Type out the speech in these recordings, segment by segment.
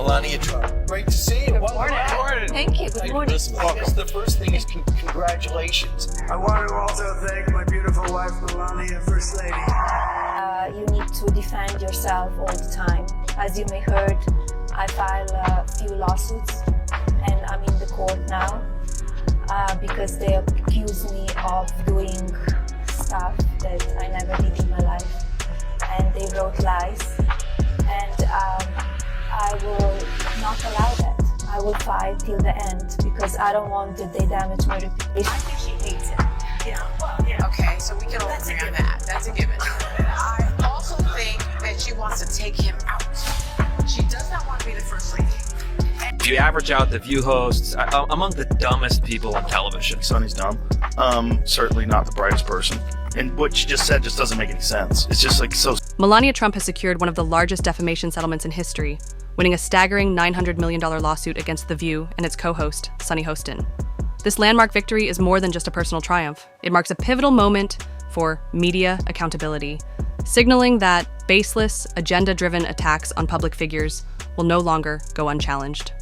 Melania Trump. Great to see you. Good morning. Thank you. Good morning. Listen, I guess the first thing is congratulations. I want to also thank my beautiful wife, Melania, First Lady. You need to defend yourself all the time. As you may heard, I filed a few lawsuits and I'm in the court now because they accuse me of doing stuff that I never did in my life. And they wrote lies. And I will not allow that. I will fight till the end because I don't want that they damage my reputation. I think she hates it. Okay, so we can all agree on that. That's a given. I also think that she wants to take him out. She does not want to be the first lady. If you average out the View hosts, among the dumbest people on television. Sonny's dumb. Certainly not the brightest person. And what she just said just doesn't make any sense. It's just like so. Melania Trump has secured one of the largest defamation settlements in history, winning a staggering $900 million lawsuit against TheView and its co-host, SunnyHostin. This landmark victory is more than just a personal triumph. It marks a pivotal moment for media accountability, signaling that baseless, agenda-driven attacks on public figures will no longer go unchallenged.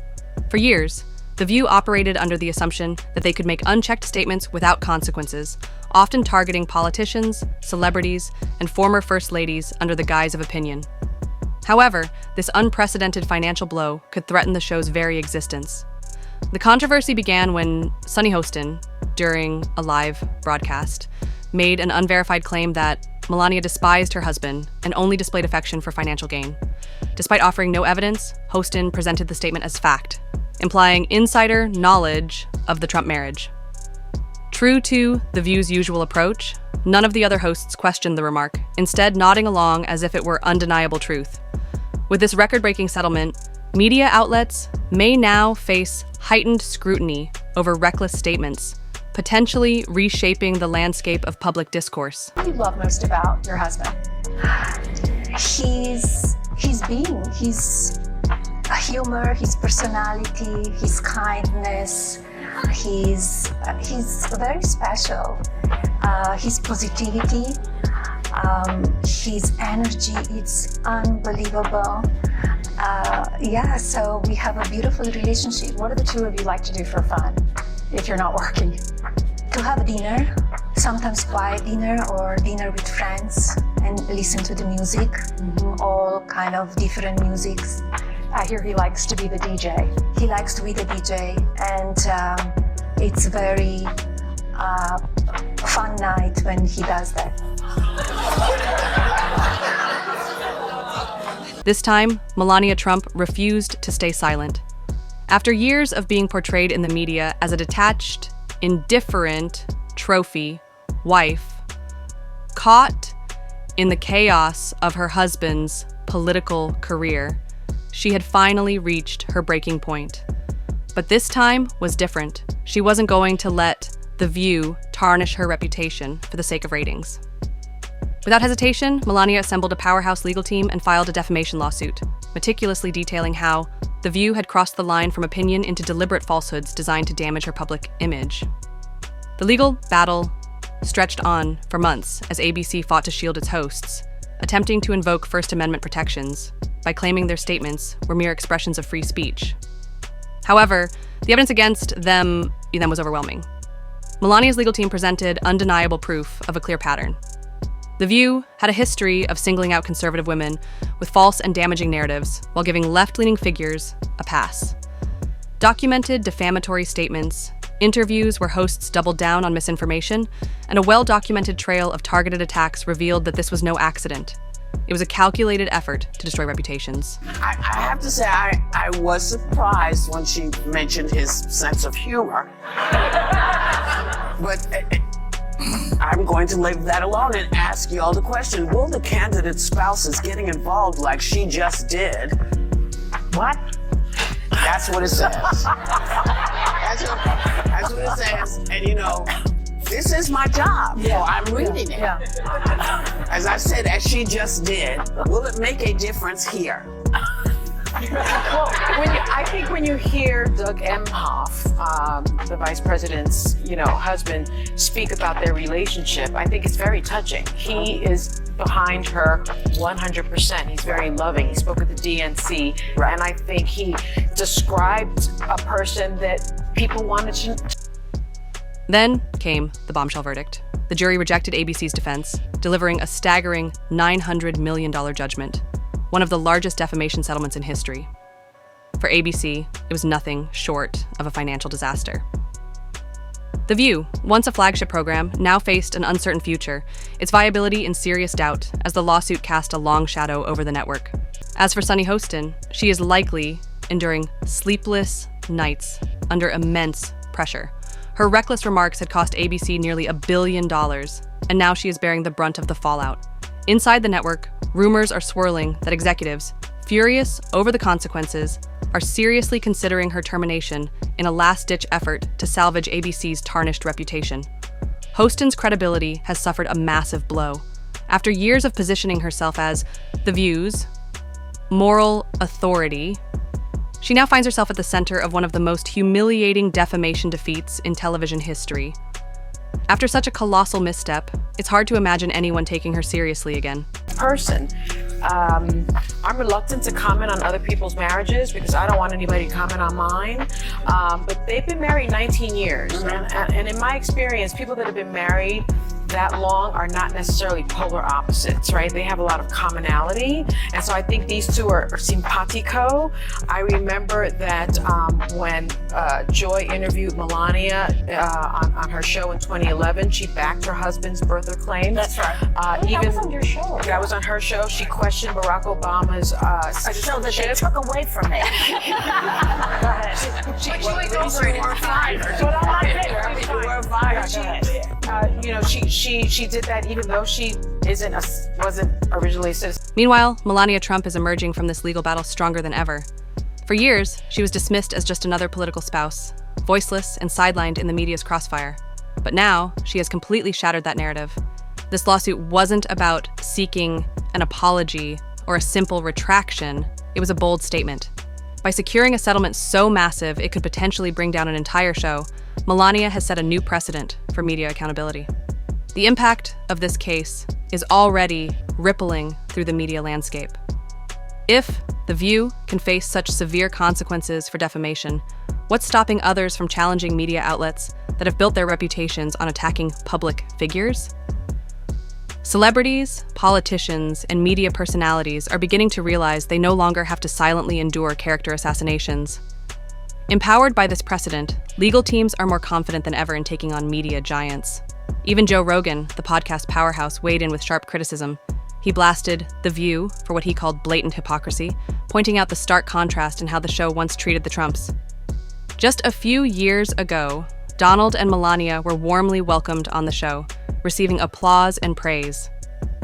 For years, TheView operated under the assumption that they could make unchecked statements without consequences, often targeting politicians, celebrities, and former first ladies under the guise of opinion. However, this unprecedented financial blow could threaten the show's very existence. The controversy began when SunnyHostin, during a live broadcast, made an unverified claim that Melania despised her husband and only displayed affection for financial gain. Despite offering no evidence, Hostin presented the statement as fact, implying insider knowledge of the Trump marriage. True to TheView's usual approach, none of the other hosts questioned the remark, instead nodding along as if it were undeniable truth. With this record-breaking settlement, media outlets may now face heightened scrutiny over reckless statements, potentially reshaping the landscape of public discourse. What do you love most about your husband? His humor, his personality, his kindness. He's very special. His positivity, his energy, it's unbelievable. So we have a beautiful relationship. What do the two of you like to do for fun if you're not working? To have dinner, sometimes quiet dinner or dinner with friends and listen to the music, all kind of different musics. I hear he likes to be the DJ. He likes to be the DJ and it's a very fun night when he does that. This time, Melania Trump refused to stay silent. After years of being portrayed in the media as a detached, indifferent trophy wife, caught in the chaos of her husband's political career, she had finally reached her breaking point. But this time was different. She wasn't going to let TheView tarnish her reputation for the sake of ratings. Without hesitation, Melania assembled a powerhouse legal team and filed a defamation lawsuit, meticulously detailing how TheView had crossed the line from opinion into deliberate falsehoods designed to damage her public image. The legal battle stretched on for months as ABC fought to shield its hosts, attempting to invoke First Amendment protections by claiming their statements were mere expressions of free speech. However, the evidence against them was overwhelming. Melania's legal team presented undeniable proof of a clear pattern. TheView had a history of singling out conservative women with false and damaging narratives while giving left-leaning figures a pass. Documented defamatory statements, interviews where hosts doubled down on misinformation, and a well-documented trail of targeted attacks revealed that this was no accident. It was a calculated effort to destroy reputations. I have to say, I was surprised when she mentioned his sense of humor. But I'm going to leave that alone and ask you all the question, will the candidate spouses getting involved like she just did? What? That's what it says. That's what it says. And this is my job. Yeah. So I'm reading it. Yeah. As I said, as she just did, will it make a difference here? Well, I think when you hear Doug Emhoff, the vice president's, husband, speak about their relationship, I think it's very touching. He is behind her 100%. He's very loving. He spoke at the DNC, and I think he described a person that people wanted to. Then came the bombshell verdict. The jury rejected ABC's defense, delivering a staggering $900 million judgment, one of the largest defamation settlements in history. For ABC, it was nothing short of a financial disaster. TheView, once a flagship program, now faced an uncertain future, its viability in serious doubt as the lawsuit cast a long shadow over the network. As for Hostin, she is likely enduring sleepless nights under immense pressure. Her reckless remarks had cost ABC nearly $1 billion, and now she is bearing the brunt of the fallout. Inside the network, rumors are swirling that executives, furious over the consequences, are seriously considering her termination in a last-ditch effort to salvage ABC's tarnished reputation. Hostin's credibility has suffered a massive blow. After years of positioning herself as TheView's moral authority, she now finds herself at the center of one of the most humiliating defamation defeats in television history. After such a colossal misstep, it's hard to imagine anyone taking her seriously again. Person. I'm reluctant to comment on other people's marriages because I don't want anybody to comment on mine. But they've been married 19 years. And in my experience, people that have been married that long are not necessarily polar opposites, right? They have a lot of commonality. And so I think these two are simpatico. I remember that when Joy interviewed Melania on her show in 2011, she backed her husband's birther claims. That's right. That was on your show. That was on her show. She questioned Barack Obama's show that they took away from me. Go ahead. She were fired. But I'm not there. You were fired. She did that even though she wasn't originally a citizen. Meanwhile, Melania Trump is emerging from this legal battle stronger than ever. For years, she was dismissed as just another political spouse, voiceless and sidelined in the media's crossfire. But now, she has completely shattered that narrative. This lawsuit wasn't about seeking an apology or a simple retraction. It was a bold statement. By securing a settlement so massive it could potentially bring down an entire show, Melania has set a new precedent for media accountability. The impact of this case is already rippling through the media landscape. If TheView can face such severe consequences for defamation, what's stopping others from challenging media outlets that have built their reputations on attacking public figures? Celebrities, politicians, and media personalities are beginning to realize they no longer have to silently endure character assassinations. Empowered by this precedent, legal teams are more confident than ever in taking on media giants. Even Joe Rogan, the podcast powerhouse, weighed in with sharp criticism. He blasted TheView for what he called blatant hypocrisy, pointing out the stark contrast in how the show once treated the Trumps. Just a few years ago, Donald and Melania were warmly welcomed on the show, receiving applause and praise.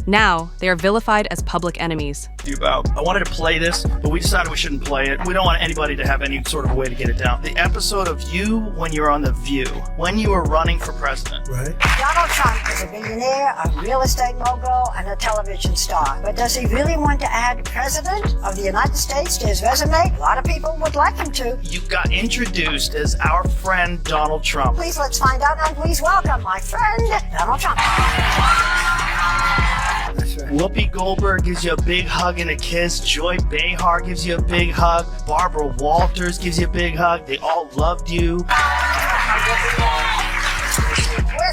Now, they are vilified as public enemies. I wanted to play this, but we decided we shouldn't play it. We don't want anybody to have any sort of way to get it down. The episode of you when you're on The View, when you were running for president. Right. Donald Trump is a billionaire, a real estate mogul, and a television star. But does he really want to add President of the United States to his resume? A lot of people would like him to. You got introduced as our friend Donald Trump. Please, let's find out, and please welcome my friend, Donald Trump. That's right. Whoopi Goldberg gives you a big hug and a kiss. Joy Behar gives you a big hug. Barbara Walters gives you a big hug. They all loved you. We're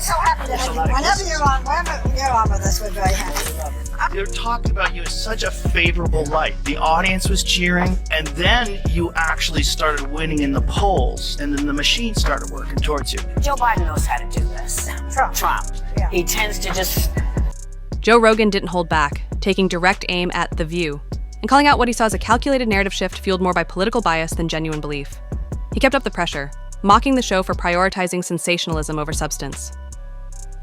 so happy to have you. Whenever you're on with us, we're very happy. They're talking about you in such a favorable light. The audience was cheering, and then you actually started winning in the polls, and then the machine started working towards you. Joe Biden knows how to do this. Trump. Yeah. He tends to just... Joe Rogan didn't hold back, taking direct aim at TheView, and calling out what he saw as a calculated narrative shift fueled more by political bias than genuine belief. He kept up the pressure, mocking the show for prioritizing sensationalism over substance.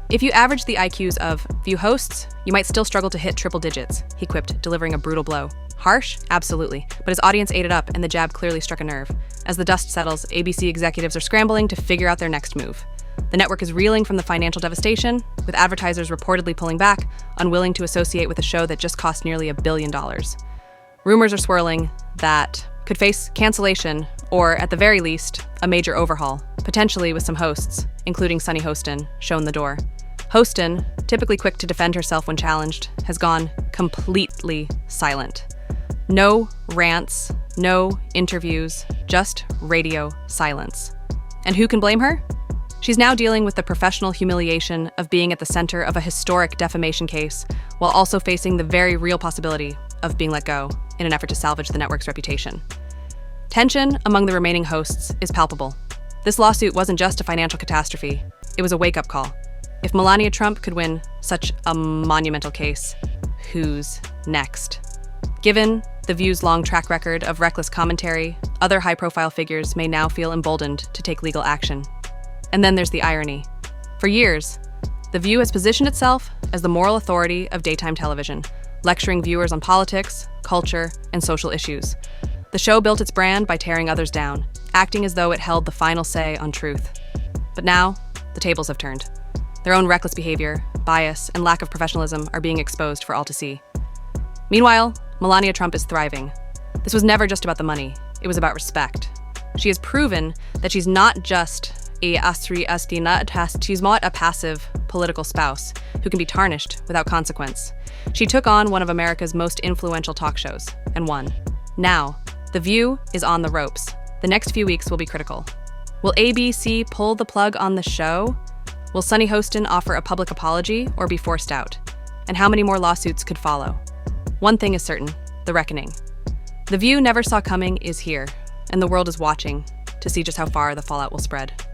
If you average the IQs of View hosts, you might still struggle to hit triple digits, he quipped, delivering a brutal blow. Harsh? Absolutely. But his audience ate it up, and the jab clearly struck a nerve. As the dust settles, ABC executives are scrambling to figure out their next move. The network is reeling from the financial devastation, with advertisers reportedly pulling back, unwilling to associate with a show that just cost nearly $1 billion. Rumors are swirling that could face cancellation or, at the very least, a major overhaul, potentially with some hosts, including SunnyHostin, shown the door. Hostin, typically quick to defend herself when challenged, has gone completely silent. No rants, no interviews, just radio silence. And who can blame her? She's now dealing with the professional humiliation of being at the center of a historic defamation case, while also facing the very real possibility of being let go in an effort to salvage the network's reputation. Tension among the remaining hosts is palpable. This lawsuit wasn't just a financial catastrophe, it was a wake-up call. If Melania Trump could win such a monumental case, who's next? Given TheView's long track record of reckless commentary, other high-profile figures may now feel emboldened to take legal action. And then there's the irony. For years, TheView has positioned itself as the moral authority of daytime television, lecturing viewers on politics, culture, and social issues. The show built its brand by tearing others down, acting as though it held the final say on truth. But now, the tables have turned. Their own reckless behavior, bias, and lack of professionalism are being exposed for all to see. Meanwhile, Melania Trump is thriving. This was never just about the money, it was about respect. She has proven that she's not just she's not a passive political spouse who can be tarnished without consequence. She took on one of America's most influential talk shows and won. Now, TheView is on the ropes. The next few weeks will be critical. Will ABC pull the plug on the show? Will SunnyHostin offer a public apology or be forced out? And how many more lawsuits could follow? One thing is certain, the reckoning. TheView never saw coming is here, and the world is watching to see just how far the fallout will spread.